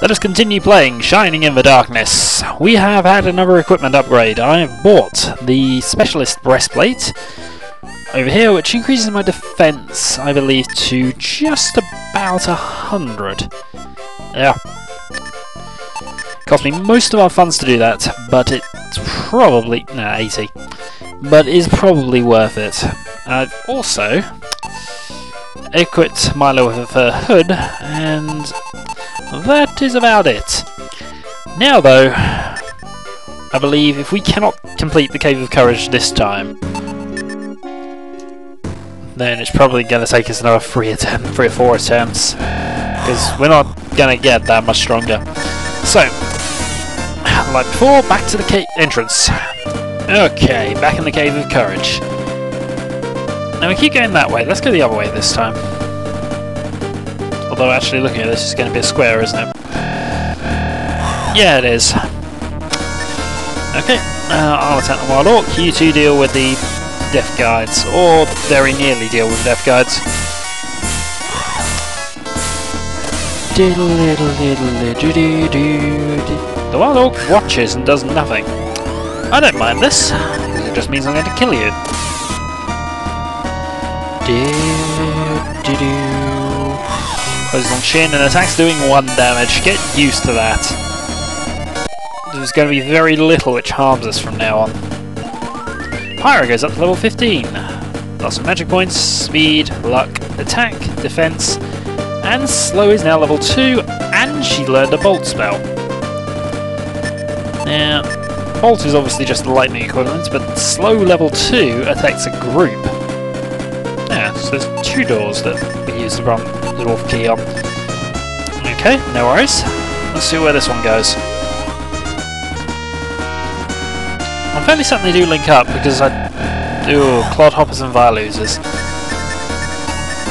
Let us continue playing Shining in the Darkness. We have had another equipment upgrade. I have bought the Specialist Breastplate over here, which increases my defense, I believe, to just about 100. Yeah. Cost me most of our funds to do that, but it's probably... nah, 80. But is probably worth it. I've also equipped Milo with a hood, and that is about it. Now though, I believe if we cannot complete the Cave of Courage this time, then it's probably going to take us another 3 or 4 attempts, because we're not going to get that much stronger. So, like before, back to the cave entrance. Okay, back in the Cave of Courage. Now we keep going that way, let's go the other way this time. Although actually looking at this, it's going to be a square, isn't it? Yeah, it is. Okay, I'll attack the Wild Orc, you two deal with the Death Guides, or very nearly deal with Death Guides. The Wild Orc watches and does nothing. I don't mind this, because it just means I'm going to kill you. Closes on Shin and attacks doing 1 damage. Get used to that. There's going to be very little which harms us from now on. Pyra goes up to level 15. Lots of magic points, speed, luck, attack, defense, and slow is now level 2, and she learned a bolt spell. Now, bolt is obviously just the lightning equivalent, but slow level 2 attacks a group. Yeah, so there's 2 doors that we use the dwarf key on. Okay, no worries. Let's see where this one goes. I'm fairly certain they do link up because I do Clodhoppers and Violosers.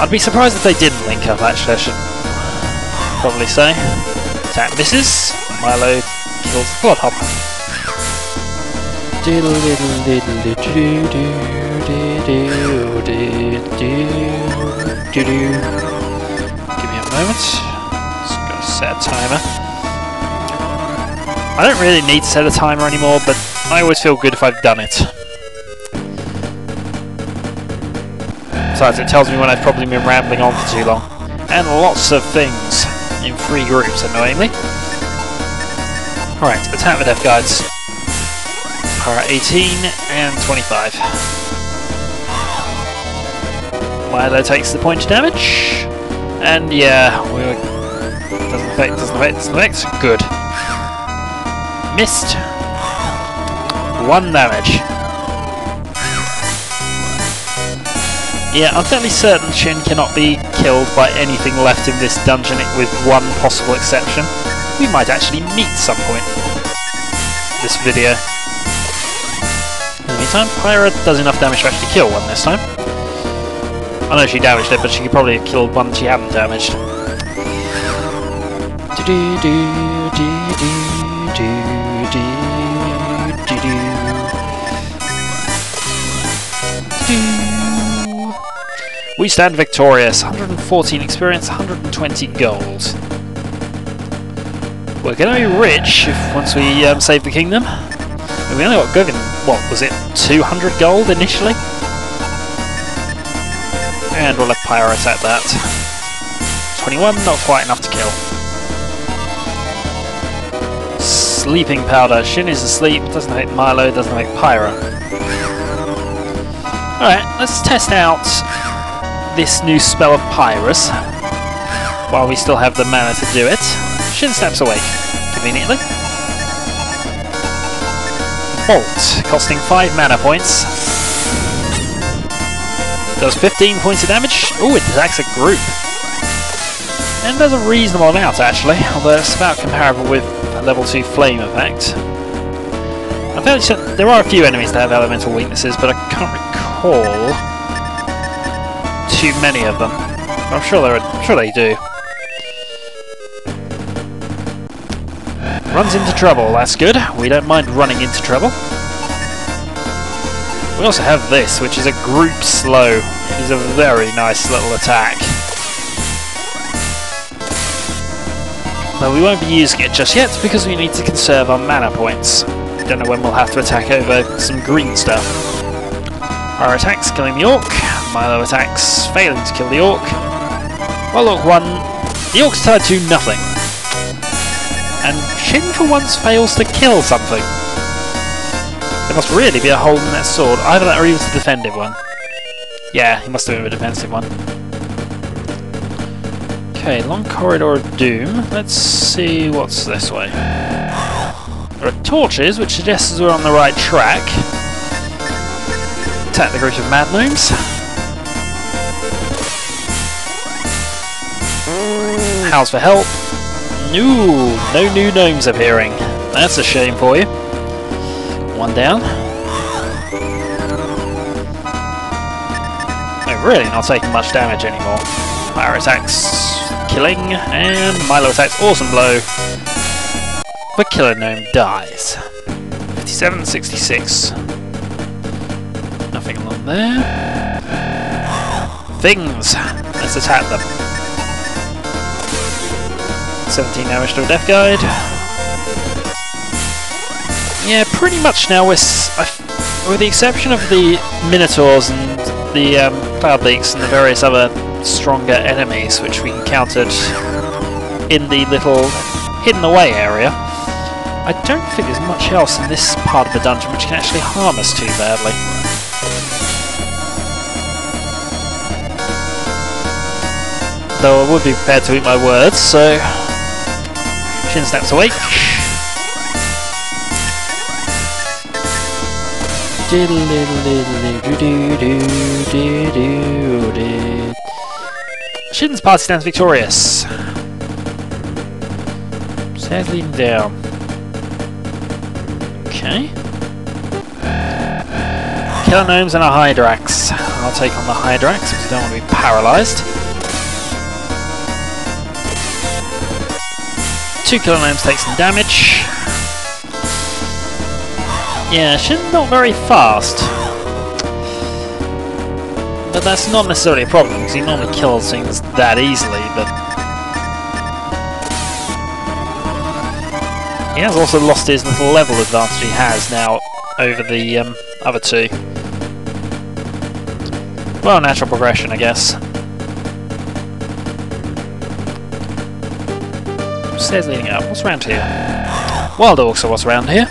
I'd be surprised if they didn't link up, actually, I should probably say. Attack misses, Milo kills the Clodhopper. Give me a moment. Just gotta set a timer. I don't really need to set a timer anymore, but I always feel good if I've done it. Besides, it tells me when I've probably been rambling on for too long. And lots of things in 3 groups, annoyingly. Alright, attack the Death Guides. Alright, 18 and 25. Milo takes the point of damage. And yeah, doesn't affect. Good. Missed. 1 damage. Yeah, I'm fairly certain Shin cannot be killed by anything left in this dungeon, with one possible exception. We might actually meet some point this video. In the meantime, Pyra does enough damage to actually kill one this time. I know she damaged it, but she could probably have killed one she hadn't damaged. We stand victorious. 114 experience, 120 gold. We're going to be rich once we save the kingdom. We only got given, what was it, 200 gold initially? And we'll let Pyra attack that. 21, not quite enough to kill. Sleeping powder. Shin is asleep, doesn't affect Milo, doesn't affect Pyra. Alright, let's test out this new spell of Pyra's while we still have the mana to do it. Shin snaps awake, conveniently. Bolt, costing 5 mana points. Does 15 points of damage. Ooh, it attacks a group. And does a reasonable amount, actually, although it's about comparable with a level 2 flame effect. I'm fairly certain there are a few enemies that have elemental weaknesses, but I can't recall too many of them. I'm sure they do. Runs into trouble, that's good. We don't mind running into trouble. We also have this, which is a group slow. It is a very nice little attack. But we won't be using it just yet because we need to conserve our mana points. Don't know when we'll have to attack over some green stuff. Our attacks killing the orc, Milo attacks failing to kill the orc. Well, look, the orc's tied to nothing. And Shin for once fails to kill something. There must really be a hole in that sword. Either that or he was the defensive one. Yeah, he must have been a defensive one. Okay, long corridor of doom. Let's see what's this way. There are torches, which suggests we're on the right track. Attack the group of mad gnomes. Howls for help. No new gnomes appearing. That's a shame for you. One down. Oh, really not taking much damage anymore. Fire attacks killing, and Milo attacks awesome blow. The killer gnome dies. 57, 66. Nothing along there. Things! Let's attack them. 17 damage to a death guide. Yeah, pretty much now with the exception of the Minotaurs and the Cloud Leaks and the various other stronger enemies which we encountered in the little hidden away area, I don't think there's much else in this part of the dungeon which can actually harm us too badly. Though I would be prepared to eat my words, so Shin snaps awake. Shin's party stands victorious. Stairs leading down. Okay. Killer gnomes and a Hydrax. I'll take on the Hydrax because I don't want to be paralysed. 2 killer gnomes take some damage. Yeah, Shin's not very fast. But that's not necessarily a problem, because he normally kills things that easily, but he has also lost his little level advantage he has now over the other two. Well, natural progression, I guess. Stairs leading up. What's around here? Wild orcs are what's around here.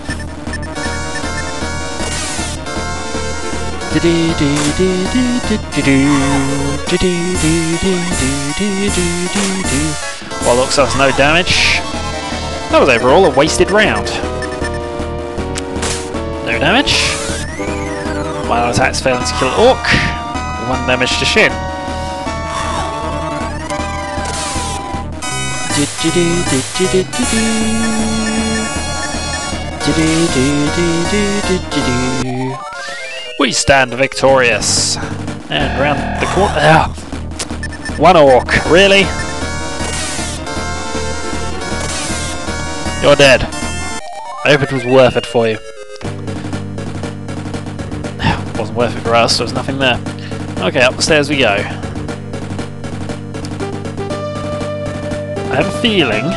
Wild orcs does no damage. That was overall a wasted round. No damage. Milo attacks failing to kill orc. 1 damage to Shin. We stand victorious. And round the corner. Ah, 1 orc, really? You're dead. I hope it was worth it for you. It wasn't worth it for us, there was nothing there. Okay, up the stairs we go. I have a feeling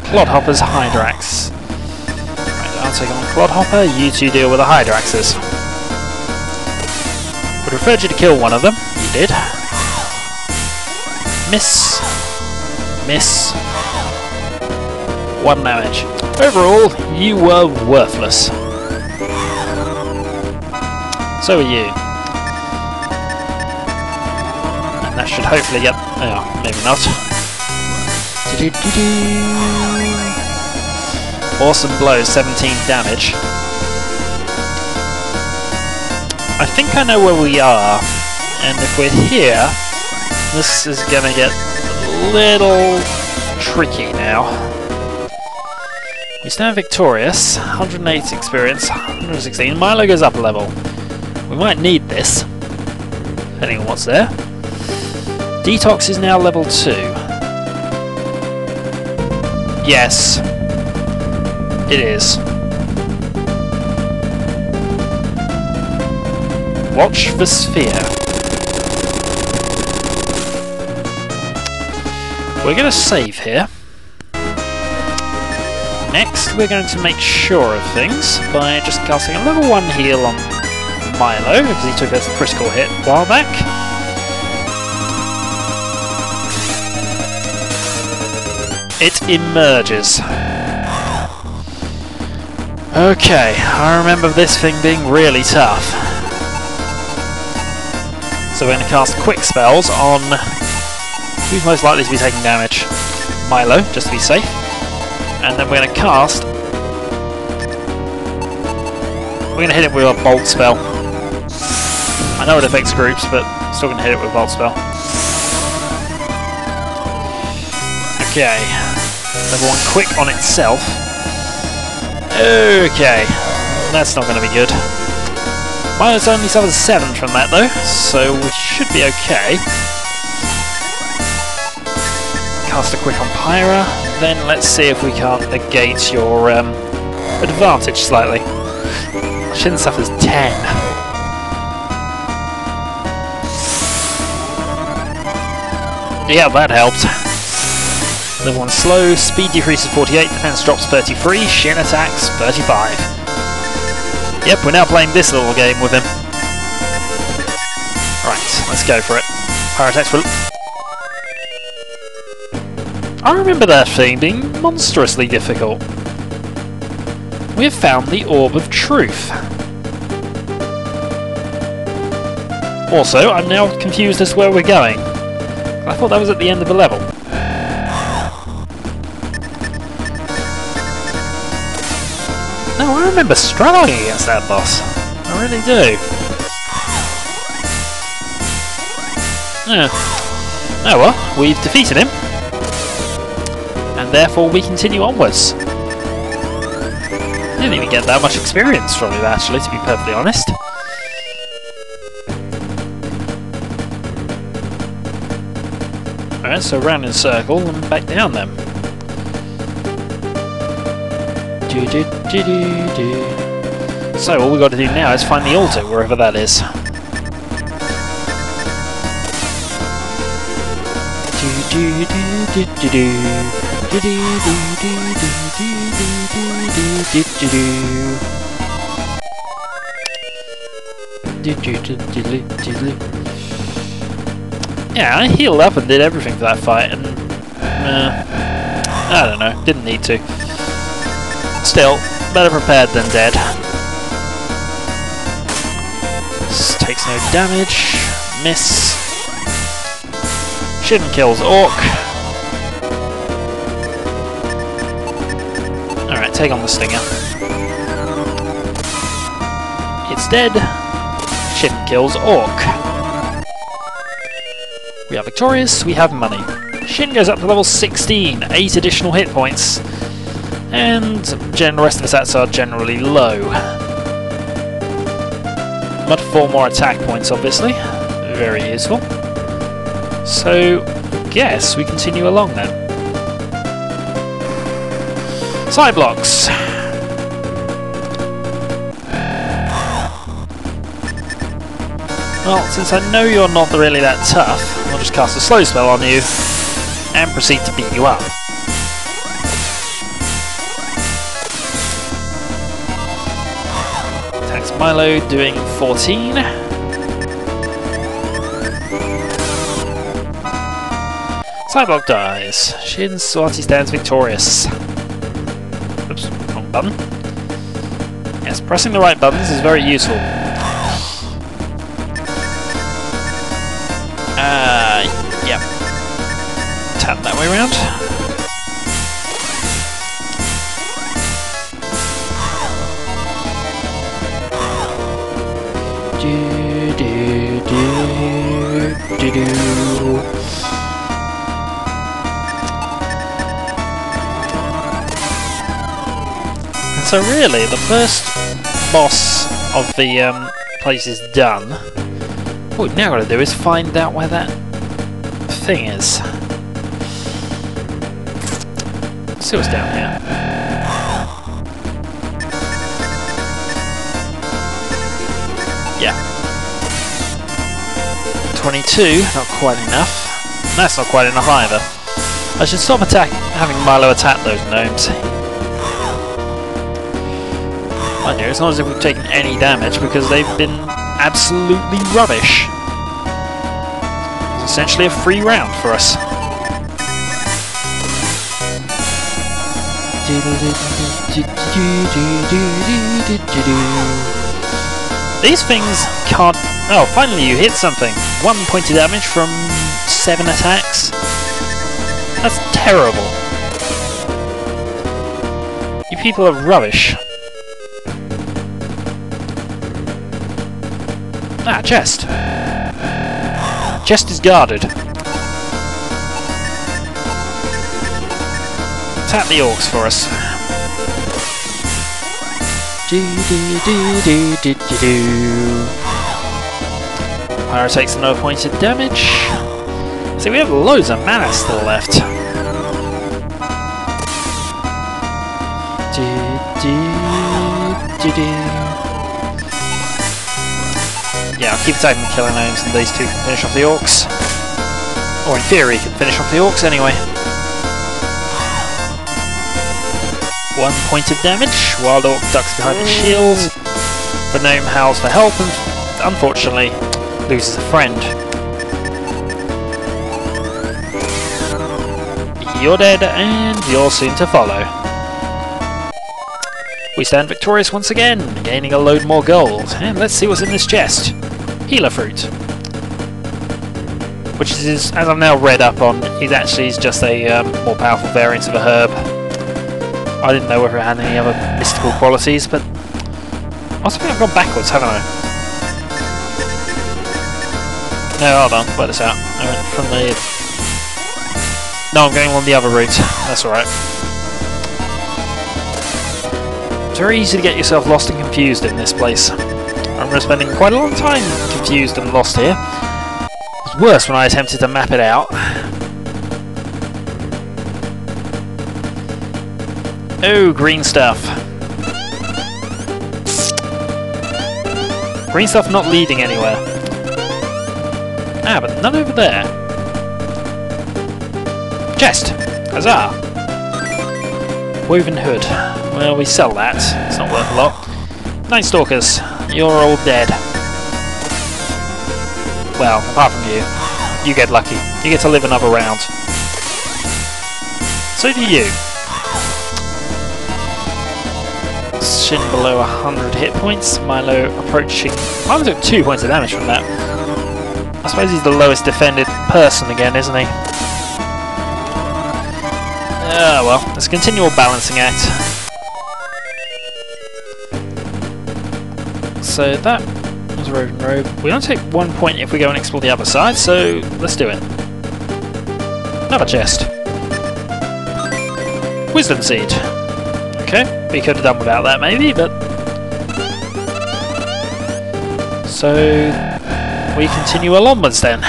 Clodhopper's Hydrax. Right, I'll take on Clodhopper, you two deal with the Hydraxes. Would have preferred you to kill one of them. You did. Miss. Miss. 1 damage. Overall, you were worthless. So are you. And that should hopefully get... oh, maybe not. Awesome blow, 17 damage. I think I know where we are. And if we're here, this is gonna get a little tricky now. We stand victorious, 108 experience, 116. Milo goes up a level. We might need this, depending on what's there. Detox is now level 2. Yes, it is. Watch the sphere. we're going to save here. Next, we're going to make sure of things by just casting a level 1 heal on Milo, because he took a critical hit a while back. It emerges. Okay, I remember this thing being really tough. So we're going to cast quick spells on who's most likely to be taking damage. Milo, just to be safe. And then we're going to cast... we're going to hit it with a bolt spell. I know it affects groups, but still going to hit it with a bolt spell. Okay. Level 1 quick on itself. Okay. That's not going to be good. Milo's only suffers 7 from that though, so we should be okay. Cast a quick on Pyra, then let's see if we can't negate your advantage slightly. Shin suffers 10. Yeah, that helped. Level 1 slow, speed decreases 48, defense drops 33, Shin attacks 35. Yep, we're now playing this little game with him. Right, let's go for it. Pyra attacks for... I remember that thing being monstrously difficult. We have found the Orb of Truth. Also, I'm now confused as to where we're going. I thought that was at the end of the level. No, I remember struggling against that boss. I really do. Yeah. Oh well, we've defeated him. And therefore we continue onwards. Didn't even get that much experience from him actually, to be perfectly honest. Alright, so round in a circle and back down then. So all we've got to do now is find the altar, wherever that is. Yeah, I healed up and did everything for that fight, and I don't know, didn't need to. Still, better prepared than dead. This takes no damage. Miss. Shin kills Orc. Alright, take on the Stinger. It's dead. Shin kills Orc. We are victorious, we have money. Shin goes up to level 16, 8 additional hit points. And the rest of his stats are generally low. But 4 more attack points, obviously. Very useful. So, I guess we continue along then. Side blocks. Well, since I know you're not really that tough, I'll just cast a slow spell on you and proceed to beat you up. Attacks Milo, doing 14. Sideblock dies. Shin Swati stands victorious. Oops, wrong button. Yes, pressing the right buttons is very useful. Yep. Tap that way around. And so really, the first boss of the place is done. What we've now got to do is find out where that thing is. Let's see what's down here. Yeah. 22, not quite enough. That's not quite enough either. I should stop having Milo attack those gnomes. Mind you, it's not as if we've taken any damage because they've been absolutely rubbish. It's essentially a free round for us. These things can't... Oh, finally you hit something. 1 point of damage from 7 attacks. That's terrible. You people are rubbish. Ah, chest. Chest is guarded. Attack the orcs for us. Pyro takes another point of damage. See, we have loads of mana still left. Yeah, I'll keep attacking the killer gnomes and these two can finish off the orcs. Or in theory can finish off the orcs anyway. 1 point of damage. Wild orc ducks behind the shield. The gnome howls for help and unfortunately loses a friend. You're dead and you're soon to follow. We stand victorious once again, gaining a load more gold. And let's see what's in this chest. Healer fruit. Which is, as I've now read up on, is actually just a more powerful variant of a herb. I didn't know whether it had any other mystical qualities, but I think I've gone backwards, haven't I? No, hold on, work this out. I went from the... No, I'm going on the other route. That's alright. It's very easy to get yourself lost and confused in this place. I remember spending quite a long time confused and lost here. It was worse when I attempted to map it out. Oh, green stuff. Green stuff not leading anywhere. Ah, but none over there. Chest! Huzzah! Woven hood. Well, we sell that. It's not worth a lot. Night Stalkers, you're all dead. Well, apart from you. You get lucky. You get to live another round. So do you. Shin below 100 hit points. Milo approaching... Milo took 2 points of damage from that. I suppose he's the lowest defended person again, isn't he? Well, it's a continual balancing act. So that was a Roving Robe. We only take 1 point if we go and explore the other side, so let's do it. Another chest. Wisdom Seed. Okay, we could have done without that maybe, but... So... we continue onwards then.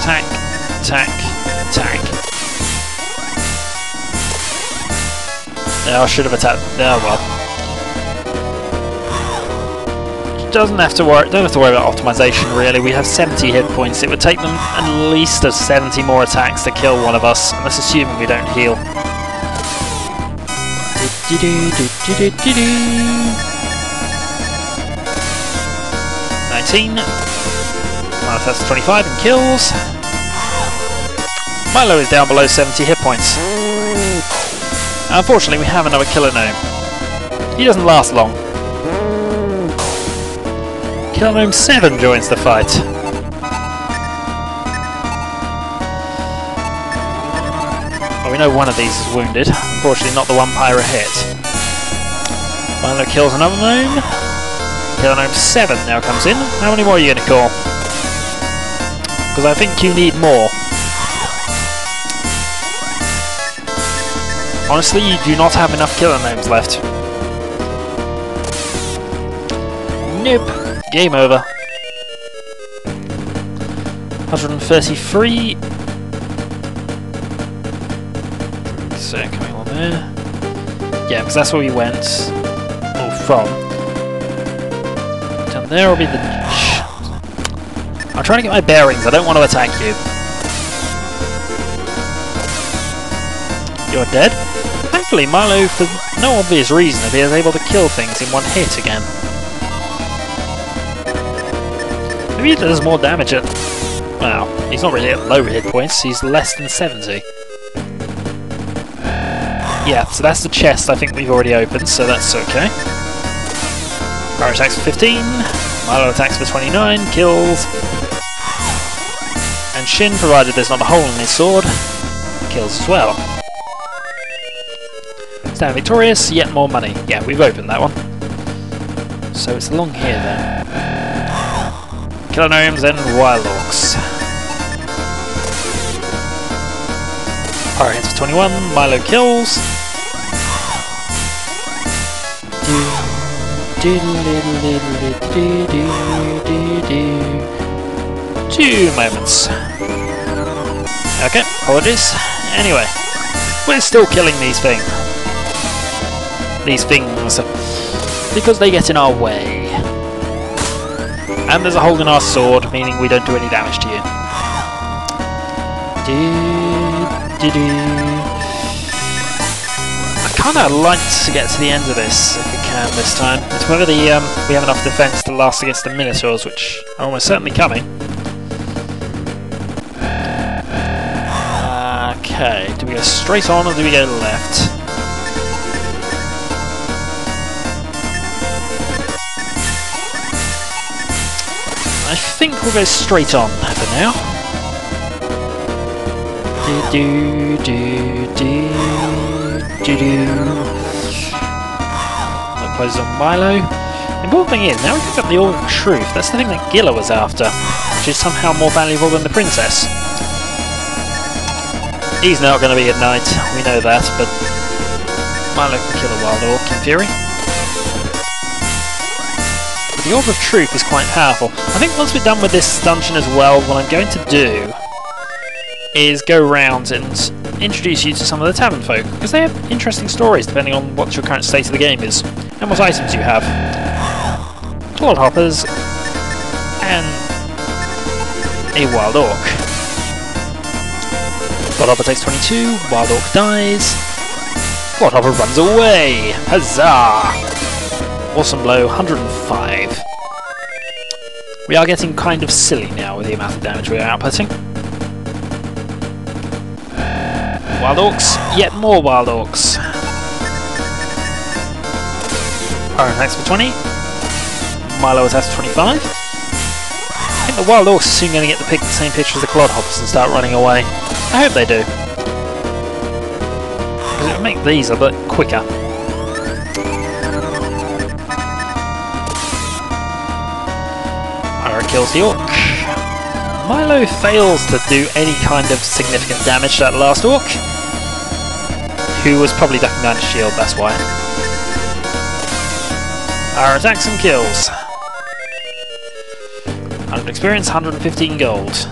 Attack, attack, attack. Yeah, I should have attacked. Oh well. Don't have to worry about optimization really. We have 70 hit points. It would take them at least 70 more attacks to kill one of us, and that's assuming we don't heal. 19. That's 25 and kills. Milo is down below 70 hit points. Unfortunately, we have another killer gnome. He doesn't last long. Killer gnome 7 joins the fight. Well, we know one of these is wounded. Unfortunately, not the one Pyro hit. Milo kills another gnome. Killer gnome 7 now comes in. How many more are you going to call? Because I think you need more. Honestly, you do not have enough killer gnomes left. Nope. Game over. 133. So, coming on there. Yeah, because that's where we went. Or from. Down there will be the... I'm trying to get my bearings, I don't want to attack you. You're dead? Thankfully, Milo, for no obvious reason, appears able to kill things in one hit again. Maybe he does more damage at... Well, he's not really at low hit points, he's less than 70. Yeah, so that's the chest I think we've already opened, so that's okay. Power attacks for 15, Milo attacks for 29, kills. And Shin, provided there's not a hole in his sword, kills as well. Stand victorious, yet more money. Yeah, we've opened that one. So it's along here then. Killer Gnomes and Wild Orcs. Power hits for 21, Milo kills. 2 moments. Okay, apologies. Anyway, we're still killing these things. Because they get in our way. And there's a hole in our sword, meaning we don't do any damage to you. I kinda like to get to the end of this, if we can this time. It's whether we have enough defense to last against the Minotaurs, which are almost certainly coming. Okay, do we go straight on or do we go left? I think we'll go straight on for now. That closes on Milo. The important thing is, now we pick up the Orb of Truth. That's the thing that Gilla was after, which is somehow more valuable than the Princess. He's not going to be at night, we know that, but Milo can kill a Wild Orc in theory. The Orb of Truth is quite powerful. I think once we're done with this dungeon as well, what I'm going to do is go round and introduce you to some of the tavern folk, because they have interesting stories depending on what your current state of the game is, and what items you have. Clodhoppers, and a Wild Orc. Clodhopper takes 22, Wild Orc dies, Clodhopper runs away! Huzzah! Awesome blow, 105. We are getting kind of silly now with the amount of damage we are outputting. Wild Orcs, yet more Wild Orcs. Power attacks for 20. Milo attacks for 25. I think the Wild Orcs are soon going to get the same picture as the Clodhoppers and start running away. I hope they do. Because it would make these a bit quicker. Kills the Orc. Milo fails to do any kind of significant damage to that last Orc, who was probably ducking behind his shield, that's why. Our attacks and kills. 100 experience, 115 gold.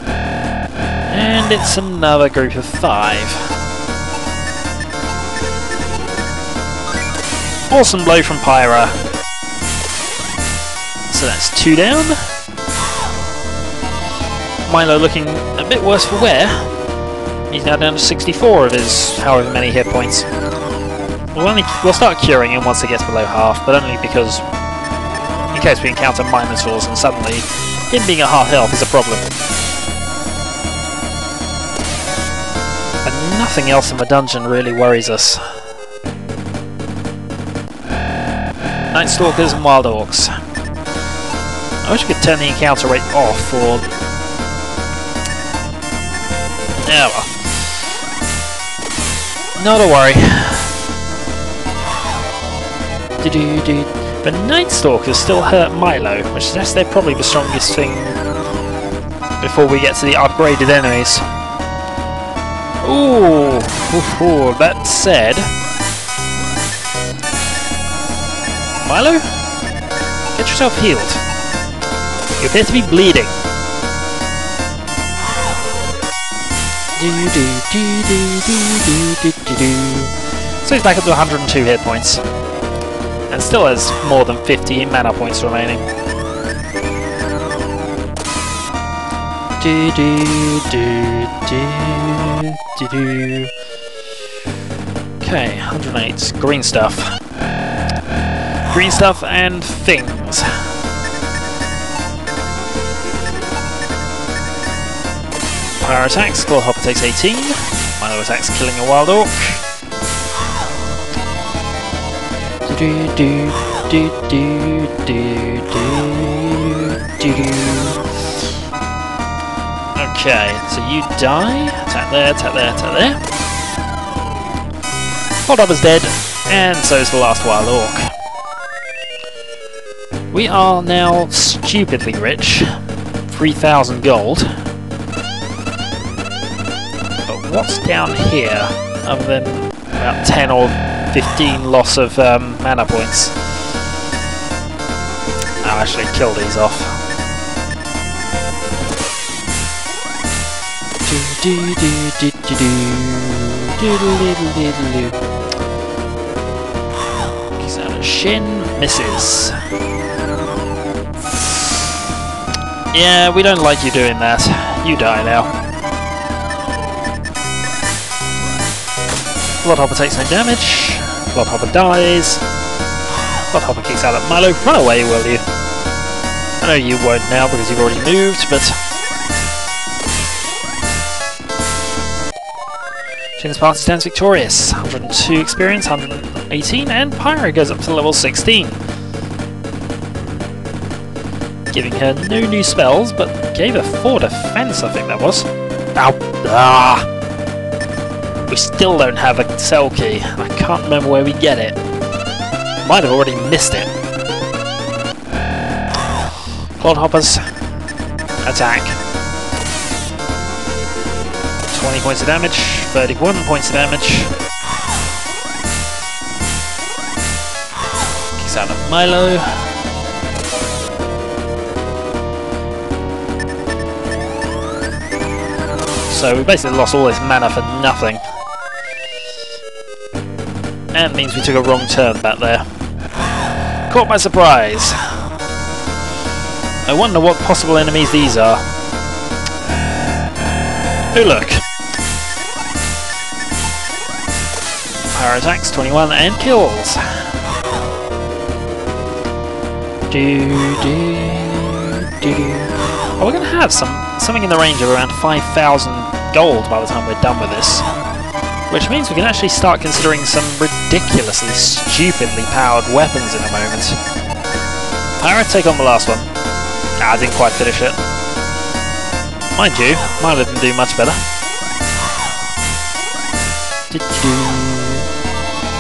And it's another group of 5. Awesome blow from Pyra. So that's 2 down. Milo looking a bit worse for wear. He's now down to 64 of his however many hit points. We'll start curing him once it gets below half, but only because in case we encounter Minotaurs and suddenly him being at half health is a problem. And nothing else in the dungeon really worries us. Night Stalkers and Wild Orcs. I wish we could turn the encounter rate off, or... yeah, well. Not a worry. But Night Stalkers still hurt Milo, which suggests they're probably the strongest thing before we get to the upgraded enemies. Ooh, that said... Milo? Get yourself healed. You appear to be bleeding. So he's back up to 102 hit points. And still has more than 50 mana points remaining. do do do do do do. Okay, 108. Green stuff. Green stuff and things. Fire attacks. Claw Hopper takes 18. Milo attacks, killing a wild orc. Do do do do do do do do. Okay, so you die. Attack there, attack there, attack there. Hold up is dead, and so is the last wild orc. We are now stupidly rich. 3,000 gold. But what's down here, other than about 10 or 15 loss of mana points? I'll actually kill these off. Kicks out a shin, misses. Yeah, we don't like you doing that. You die now. Bloodhopper takes no damage. Bloodhopper dies. Bloodhopper kicks out at Milo. Run away, will you? I know you won't now because you've already moved, but... Shin's party stands victorious. 102 experience, 118, and Pyro goes up to level 16. Giving her no new spells, but gave her 4 defense, I think that was. Ow! Ah! We still don't have a cell key. I can't remember where we get it. Might have already missed it. Clodhoppers. Attack. 20 points of damage. 31 points of damage. Kicks out of Milo. So we basically lost all this mana for nothing. And it means we took a wrong turn back there. Caught by surprise. I wonder what possible enemies these are. Oh look. Power attacks, 21, and kills. Oh, we're going to have something in the range of around 5,000 gold by the time we're done with this. Which means we can actually start considering some ridiculously, stupidly powered weapons in a moment. Pyro, take on the last one. Ah, I didn't quite finish it. Mind you, Milo didn't do much better.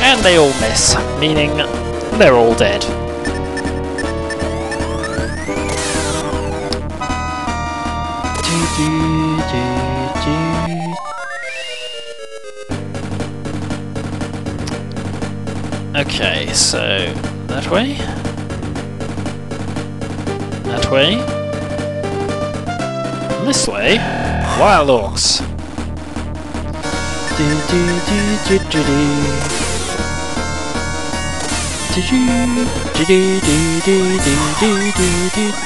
And they all miss, meaning they're all dead. Okay, so that way. That way. And this way. Wild orcs.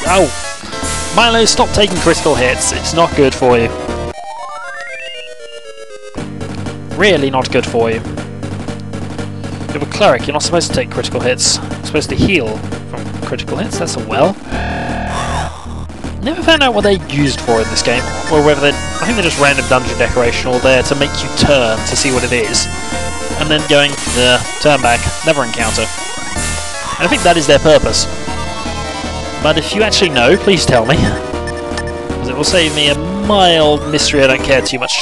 Oh! Milo, stop taking critical hits. It's not good for you. Really not good for you. You're a cleric, you're not supposed to take critical hits. You're supposed to heal from critical hits, that's a well. Never found out what they're used for in this game, or whether they're... I think they're just random dungeon decoration, or there to make you turn to see what it is. And then going, turn back, never encounter. And I think that is their purpose. But if you actually know, please tell me. Because it will save me a mild mystery I don't care too much...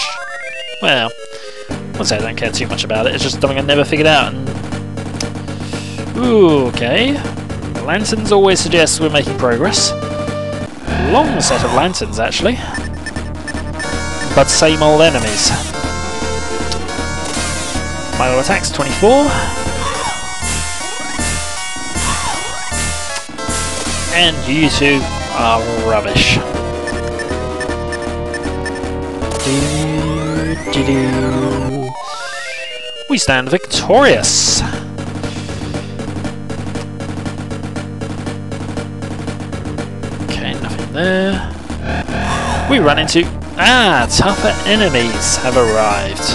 Well... I wouldn't say I don't care too much about it, it's just something I never figured out. And... Ooh, okay. Lanterns always suggest we're making progress. Long set of lanterns, actually. But same old enemies. Milo attacks, 24. And you two are rubbish. We stand victorious. Okay, nothing there. We run into... tougher enemies have arrived.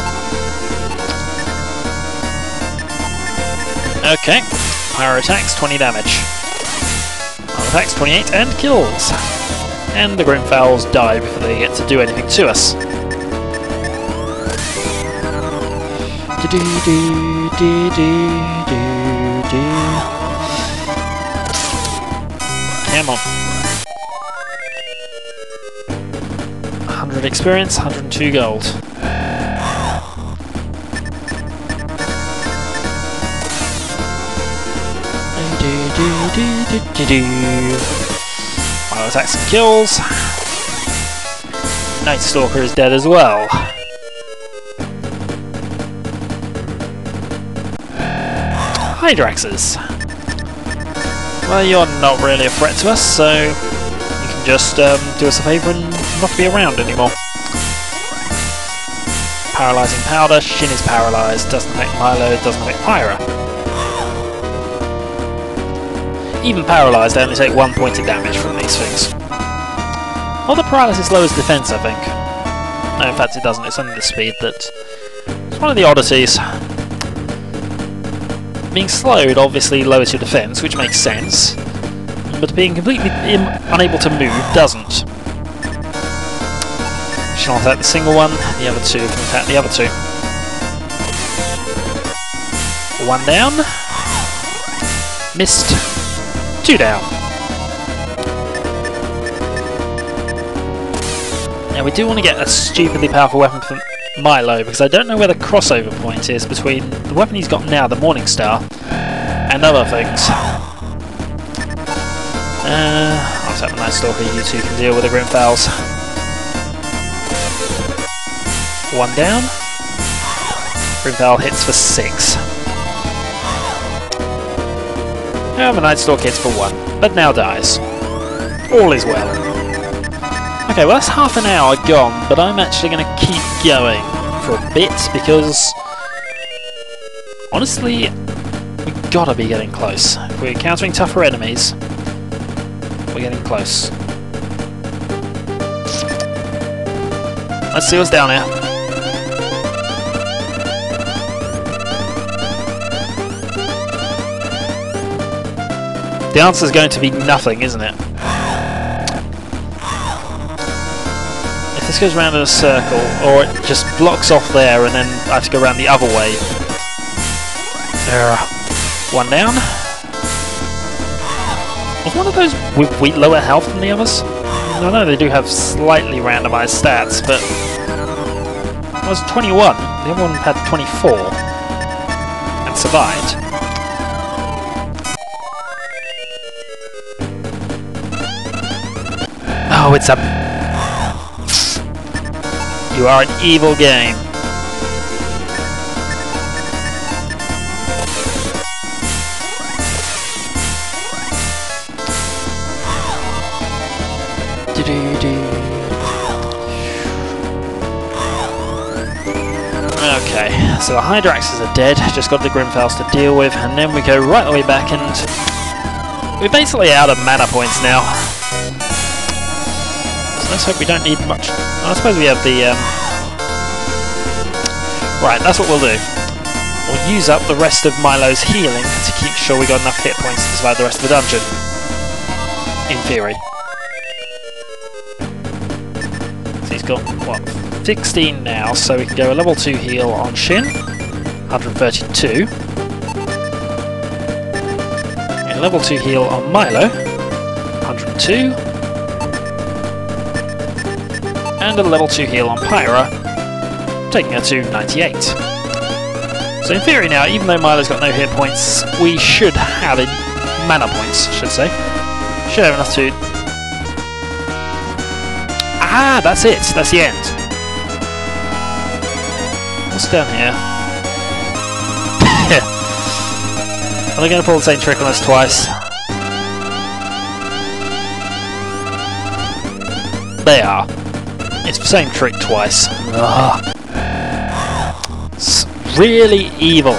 Okay, pyro attacks, 20 damage. Pyro attacks, 28, and kills. And the Grimfowls die before they get to do anything to us. Come on. 100 experience, 102 gold. Final attacks and kills. Night Stalker is dead as well. Hydraxes. Well, you're not really a threat to us, so you can just do us a favour and not be around anymore. Paralysing Powder. Shin is paralysed. Doesn't affect Milo. Doesn't affect Pyra. Even paralysed, they only take 1 point of damage from these things. Well, the paralysis lowers defence, I think. No, in fact it doesn't. It's only the speed that... It's one of the oddities. Being slowed obviously lowers your defence, which makes sense, but being completely unable to move doesn't. She'll attack the single one, the other two can attack the other two. One down. Missed. 2 down. Now we do want to get a stupidly powerful weapon from Milo, because I don't know where the crossover point is between the weapon he's got now, the Morning Star, and other things. I'll tap the Night Stalker, you two can deal with the Grimfowls. One down. Grimfowl hits for 6. And the Night Stalker hits for 1, but now dies. All is well. Okay, well that's half an hour gone, but I'm actually going to keep going for a bit because honestly, we've got to be getting close. If we're encountering tougher enemies, we're getting close. Let's see what's down here. The answer is going to be nothing, isn't it? If this goes round in a circle, or it just blocks off there and then I have to go around the other way. One down. Was one of those with lower health than the others? I know they do have slightly randomised stats, but it was 21. The other one had 24 and survived. Oh, it's a... You are an evil game. Okay, so the Hydraxes are dead, just got the Grimfowls to deal with, and then we go right the way back and we're basically out of mana points now. Let's hope we don't need much. I suppose we have the... Right, that's what we'll do. We'll use up the rest of Milo's healing to keep sure we got enough hit points to survive the rest of the dungeon. In theory. So he's got, what, 16 now, so we can go a level 2 heal on Shin. 132. A level 2 heal on Milo. 102. And a level 2 heal on Pyra, taking her to 98. So in theory now, even though Milo's got no hit points, we should have mana points, I should say. Should have enough to... Ah, that's it! That's the end. What's down here? Are they going to pull the same trick on us twice? They are. It's the same trick twice. Ugh. It's really evil.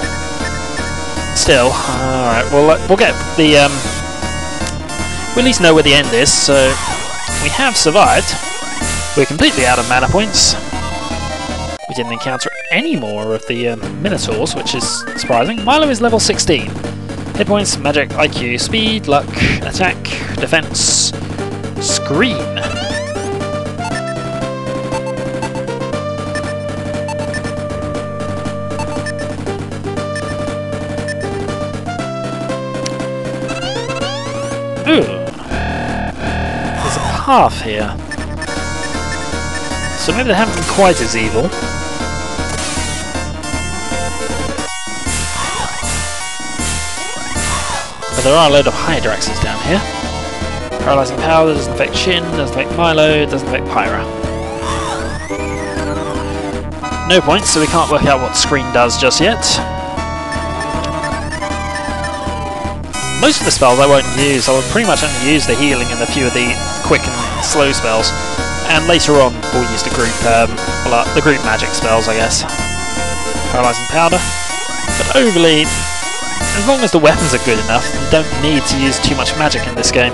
Still, alright, we'll get the... we at least know where the end is, so we have survived. We're completely out of mana points. We didn't encounter any more of the Minotaurs, which is surprising. Milo is level 16. Hit points, magic, IQ, speed, luck, attack, defense, screen. Ooh. There's a path here. So maybe they haven't been quite as evil. But there are a load of Hydraxes down here. Paralyzing power doesn't affect Shin, doesn't affect Milo, doesn't affect Pyra. No points, so we can't work out what screen does just yet. Most of the spells I won't use. I will pretty much only use the healing and a few of the quick and slow spells. And later on, we'll use the group magic spells, I guess. Paralyzing powder. But overly, as long as the weapons are good enough, you don't need to use too much magic in this game.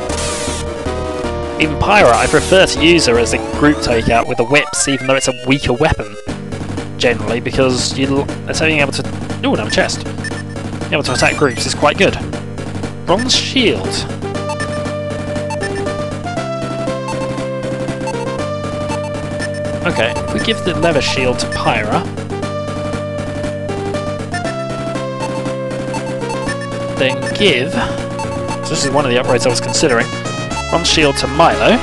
Even Pyra, I prefer to use her as a group takeout with the whips, even though it's a weaker weapon, generally, because it's being able to... Ooh, another chest. Being able to attack groups is quite good. Bronze shield. Okay, if we give the leather shield to Pyra, then give... So this is one of the upgrades I was considering. Bronze shield to Milo.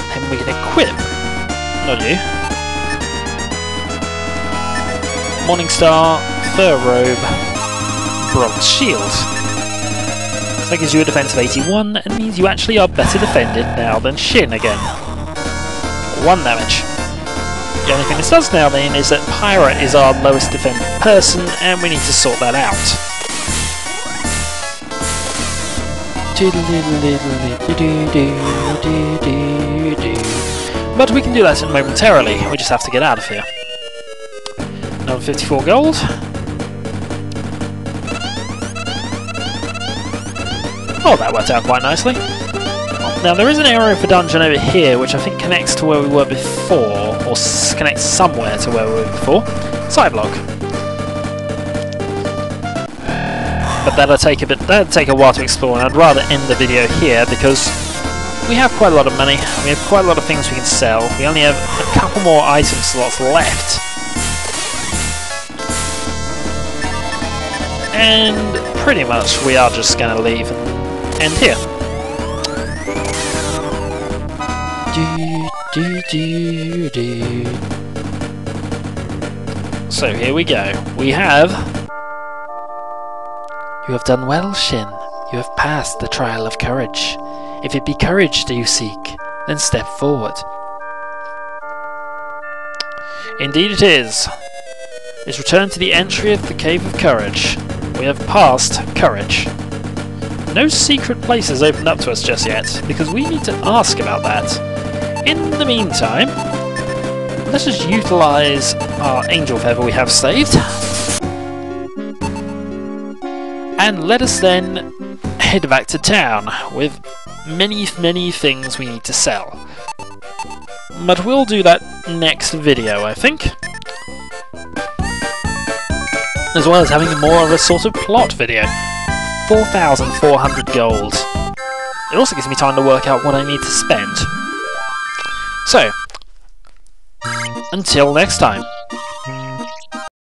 Then we can equip... Not you. Morningstar, Fur Robe, Bronze shield. So that gives you a defense of 81, and means you actually are better defended now than Shin again. 1 damage. The only thing this does now then is that Pyra is our lowest defended person, and we need to sort that out. But we can do that momentarily, we just have to get out of here. Another 54 gold. Oh, that worked out quite nicely. Now there is an area for dungeon over here which I think connects to where we were before, or connects somewhere to where we were before. Sideblock. But that'll take a while to explore, and I'd rather end the video here because we have quite a lot of money, and we have quite a lot of things we can sell. We only have a couple more item slots left. And pretty much we are just going to leave and end here. So here we go. We have... You have done well, Shin. You have passed the trial of courage. If it be courage that you seek, then step forward. Indeed it is. It's returned to the entry of the Cave of Courage. We have passed courage. No secret places opened up to us just yet, because we need to ask about that. In the meantime, let us utilise our angel feather we have saved. And let us then head back to town with many things we need to sell. But we'll do that next video, I think. As well as having more of a sort of plot video. 4,400 gold. It also gives me time to work out what I need to spend. So, until next time.